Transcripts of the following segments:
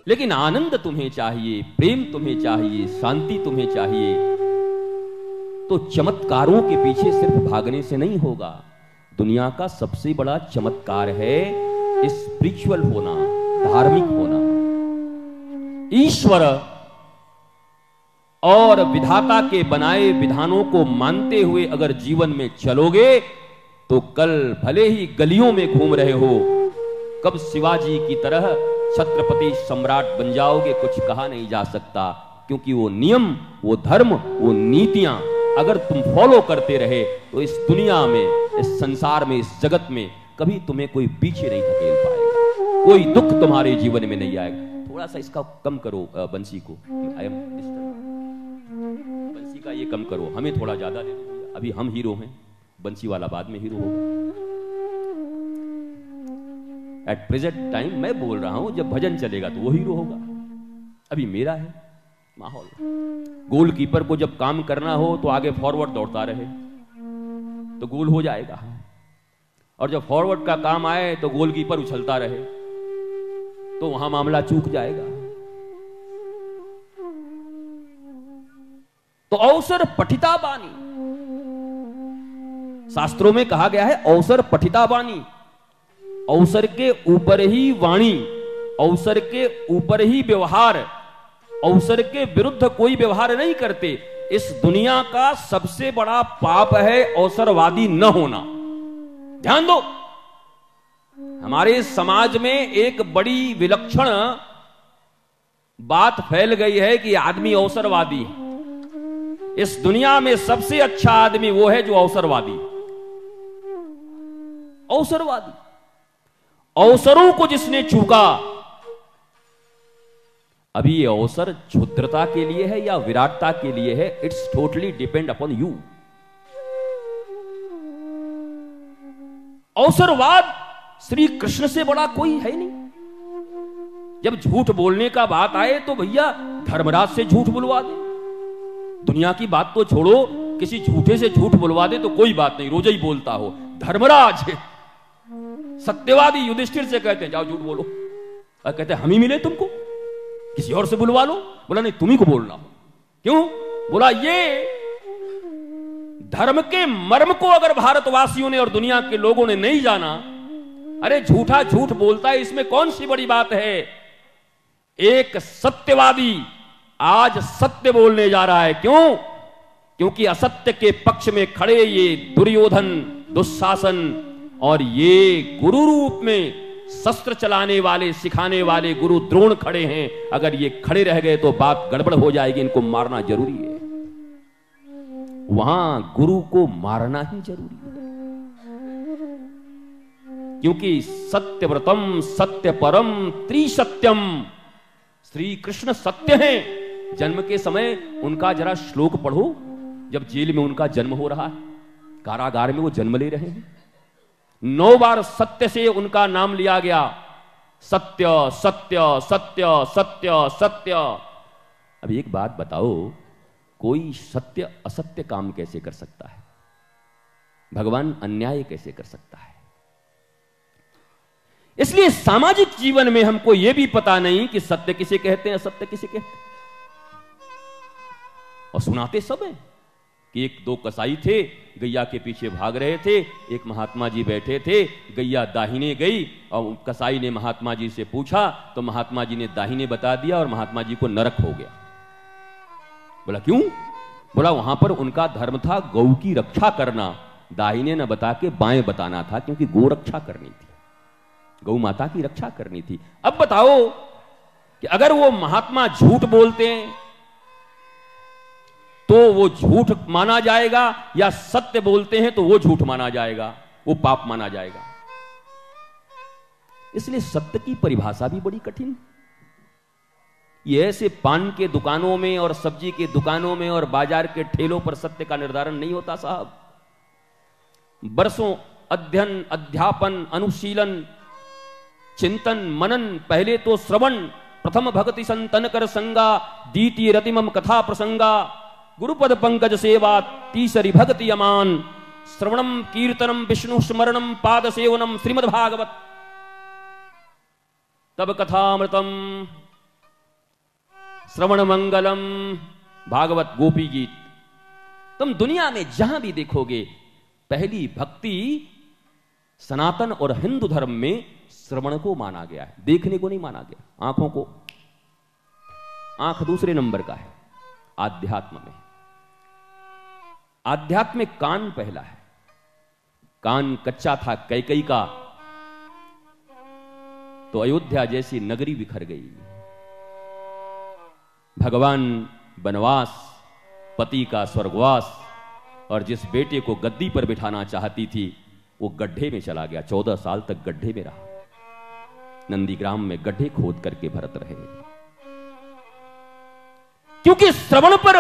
लेकिन आनंद तुम्हें चाहिए, प्रेम तुम्हें चाहिए, शांति तुम्हें चाहिए, तो चमत्कारों के पीछे सिर्फ भागने से नहीं होगा। दुनिया का सबसे बड़ा चमत्कार है स्पिरिचुअल होना, धार्मिक होना। ईश्वर और विधाता के बनाए विधानों को मानते हुए अगर जीवन में चलोगे तो कल भले ही गलियों में घूम रहे हो, कब शिवाजी की तरह छत्रपति सम्राट बन जाओगे कुछ कहा नहीं जा सकता, क्योंकि वो नियम, वो धर्म, वो नीतियां अगर तुम फॉलो करते रहे तो इस दुनिया में, इस संसार में, इस जगत में कभी तुम्हें कोई पीछे नहीं धकेल पाएगा, कोई दुख तुम्हारे जीवन में नहीं आएगा। थोड़ा सा इसका कम करो बंसी को, आई एम डिस्टर्ब, बंसी का ये कम करो, हमें थोड़ा ज्यादा दे दो, अभी हम हीरो हैं, बंसी वाला बाद में हीरो होगा। एट प्रेजेंट टाइम मैं बोल रहा हूं, जब भजन चलेगा तो वो हीरो होगा, अभी मेरा है माहौल। गोलकीपर को जब काम करना हो तो आगे फॉरवर्ड दौड़ता रहे तो गोल हो जाएगा, और जब फॉरवर्ड का काम आए तो गोलकीपर उछलता रहे तो वहां मामला चूक जाएगा। तो अवसर पठिता बानी, शास्त्रों में कहा गया है अवसर पठिता बानी, अवसर के ऊपर ही वाणी, अवसर के ऊपर ही व्यवहार, अवसर के विरुद्ध कोई व्यवहार नहीं करते। इस दुनिया का सबसे बड़ा पाप है अवसरवादी न होना। ध्यान दो, हमारे समाज में एक बड़ी विलक्षण बात फैल गई है कि आदमी अवसरवादी है। इस दुनिया में सबसे अच्छा आदमी वो है जो अवसरवादी, अवसरवादी, अवसरों को जिसने चूका। अभी ये अवसर क्षुद्रता के लिए है या विराटता के लिए है, it's totally depend upon you. अवसरवाद श्री कृष्ण से बड़ा कोई है नहीं। जब झूठ बोलने का बात आए तो भैया धर्मराज से झूठ बुलवा दे, दुनिया की बात तो छोड़ो, किसी झूठे से झूठ बुलवा दे तो कोई बात नहीं, रोज ही बोलता हो। धर्मराज सत्यवादी युधिष्ठिर से कहते हैं जाओ झूठ बोलो, और कहते हैं हम ही मिले तुमको, किसी और से बुलवा लो। बोला नहीं तुम्ही को बोलना। क्यों? बोला ये धर्म के मर्म को अगर भारतवासियों ने और दुनिया के लोगों ने नहीं जाना, अरे झूठा झूठ बोलता है, इसमें कौन सी बड़ी बात है। एक सत्यवादी आज सत्य बोलने जा रहा है। क्यों? क्योंकि असत्य के पक्ष में खड़े ये दुर्योधन, दुशासन और ये गुरु रूप में शस्त्र चलाने वाले, सिखाने वाले गुरु द्रोण खड़े हैं। अगर ये खड़े रह गए तो बात गड़बड़ हो जाएगी, इनको मारना जरूरी है। वहां गुरु को मारना ही जरूरी है, क्योंकि सत्यव्रतम सत्य परम त्रिसत्यम, श्री कृष्ण सत्य हैं। जन्म के समय उनका जरा श्लोक पढ़ो, जब जेल में उनका जन्म हो रहा है, कारागार में वो जन्म ले रहे हैं, 9 बार सत्य से उनका नाम लिया गया। सत्य सत्य सत्य सत्य सत्य। अब एक बात बताओ, कोई सत्य असत्य काम कैसे कर सकता है? भगवान अन्याय कैसे कर सकता है? इसलिए सामाजिक जीवन में हमको यह भी पता नहीं कि सत्य किसे कहते हैं, असत्य किसे कहते हैं, और सुनाते सब हैं कि 1-2 कसाई थे, गैया के पीछे भाग रहे थे, एक महात्मा जी बैठे थे, गैया दाहिने गई और कसाई ने महात्मा जी से पूछा तो महात्मा जी ने दाहिने बता दिया और महात्मा जी को नरक हो गया। बोला क्यों? बोला वहां पर उनका धर्म था गौ की रक्षा करना, दाहिने न बता के बाएं बताना था, क्योंकि गौ रक्षा करनी थी, गौ माता की रक्षा करनी थी। अब बताओ कि अगर वो महात्मा झूठ बोलते हैं तो वो झूठ माना जाएगा, या सत्य बोलते हैं तो वो झूठ माना जाएगा, वो पाप माना जाएगा। इसलिए सत्य की परिभाषा भी बड़ी कठिन। ये ऐसे पान के दुकानों में और सब्जी के दुकानों में और बाजार के ठेलों पर सत्य का निर्धारण नहीं होता साहब। बरसों अध्ययन, अध्यापन, अनुशीलन, चिंतन, मनन, पहले तो श्रवण, प्रथम भक्ति संतन कर संगा, द्वितीय रतिमम कथा प्रसंगा, गुरुपद पंकज सेवा, तीसरी भक्ति अमान, श्रवणम कीर्तनम विष्णु स्मरणम पाद सेवनम श्रीमद् भागवत, तब कथामृतम श्रवण मंगलम, भागवत गोपी गीत। तुम दुनिया में जहां भी देखोगे पहली भक्ति सनातन और हिंदू धर्म में श्रवण को माना गया है, देखने को नहीं माना गया। आंखों को, आंख दूसरे नंबर का है आध्यात्म में। आध्यात्म में कान पहला है। कान कच्चा था कैकई का तो अयोध्या जैसी नगरी बिखर गई। भगवान वनवास, पति का स्वर्गवास, और जिस बेटे को गद्दी पर बिठाना चाहती थी वो गड्ढे में चला गया। 14 साल तक गड्ढे में रहा। नंदीग्राम में गड्ढे खोद करके भरत रहे, क्योंकि श्रवण पर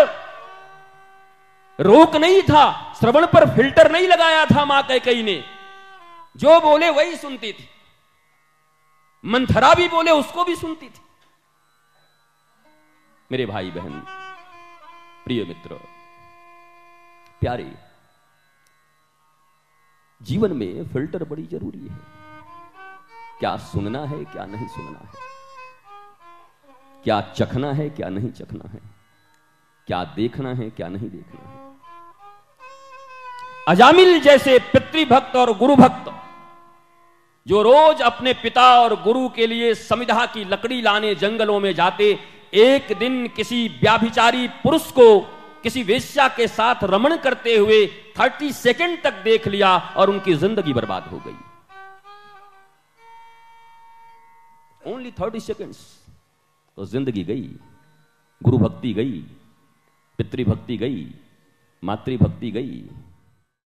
रोक नहीं था, श्रवण पर फिल्टर नहीं लगाया था मां कैकेयी ने। जो बोले वही सुनती थी। मंथरा भी बोले उसको भी सुनती थी। मेरे भाई बहन, प्रिय मित्र, प्यारे, जीवन में फिल्टर बड़ी जरूरी है। क्या सुनना है, क्या नहीं सुनना है, क्या चखना है, क्या नहीं चखना है, क्या देखना है, क्या नहीं देखना है। अजामिल जैसे पितृभक्त और गुरु भक्त जो रोज अपने पिता और गुरु के लिए समिधा की लकड़ी लाने जंगलों में जाते, एक दिन किसी व्याभिचारी पुरुष को किसी वेश्या के साथ रमण करते हुए 30 सेकंड तक देख लिया और उनकी जिंदगी बर्बाद हो गई। ओनली 30 सेकंड्स, तो जिंदगी गई, गुरु भक्ति गई, पितृभक्ति गई, मातृभक्ति गई।